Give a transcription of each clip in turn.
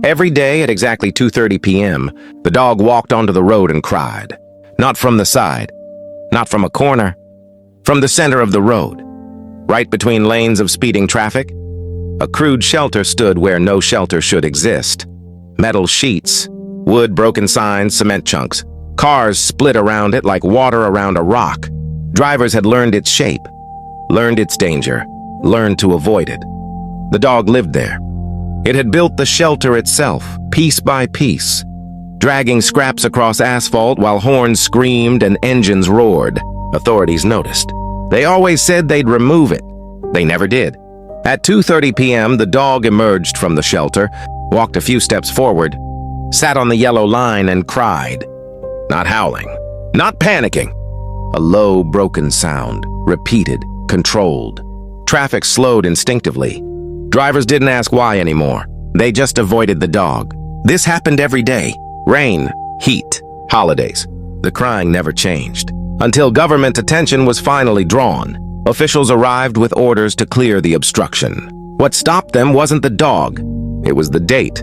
Every day at exactly 2:30 p.m., the dog walked onto the road and cried. Not from the side, not from a corner, from the center of the road, right between lanes of speeding traffic. A crude shelter stood where no shelter should exist. Metal sheets, wood, broken signs, cement chunks. Cars split around it like water around a rock. Drivers had learned its shape, learned its danger, learned to avoid it. The dog lived there. It had built the shelter itself, piece by piece, dragging scraps across asphalt while horns screamed and engines roared. Authorities noticed. They always said they'd remove it. They never did. At 2:30 p.m., the dog emerged from the shelter, walked a few steps forward, sat on the yellow line and cried. Not howling, not panicking. A low, broken sound, repeated, controlled. Traffic slowed instinctively. Drivers didn't ask why anymore. They just avoided the dog. This happened every day. Rain, heat, holidays. The crying never changed. Until government attention was finally drawn. Officials arrived with orders to clear the obstruction. What stopped them wasn't the dog. It was the date.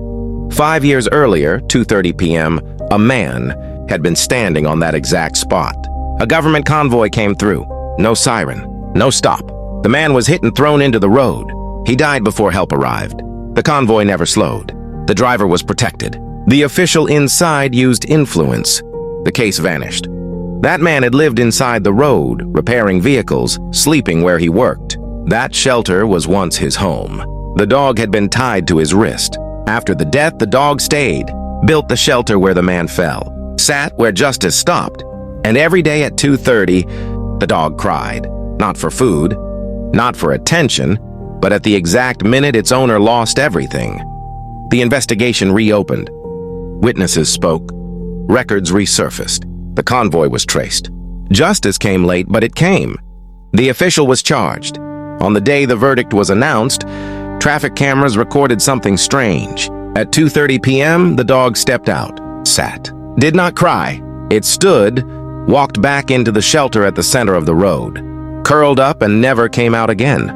5 years earlier, 2:30 p.m., a man had been standing on that exact spot. A government convoy came through. No siren, no stop. The man was hit and thrown into the road. He died before help arrived. The convoy never slowed. The driver was protected. The official inside used influence. The case vanished. That man had lived inside the road, repairing vehicles, sleeping where he worked. That shelter was once his home. The dog had been tied to his wrist. After the death, the dog stayed, built the shelter where the man fell, sat where justice stopped. And every day at 2:30, the dog cried. Not for food, not for attention, but at the exact minute its owner lost everything. The investigation reopened. Witnesses spoke. Records resurfaced. The convoy was traced. Justice came late, but it came. The official was charged. On the day the verdict was announced, traffic cameras recorded something strange. At 2:30 p.m., the dog stepped out, sat, did not cry. It stood, walked back into the shelter at the center of the road, curled up and never came out again.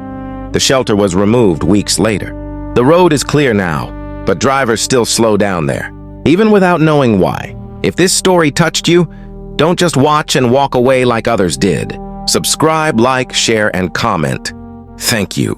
The shelter was removed weeks later. The road is clear now, but drivers still slow down there, even without knowing why. If this story touched you, don't just watch and walk away like others did. Subscribe, like, share, and comment. Thank you.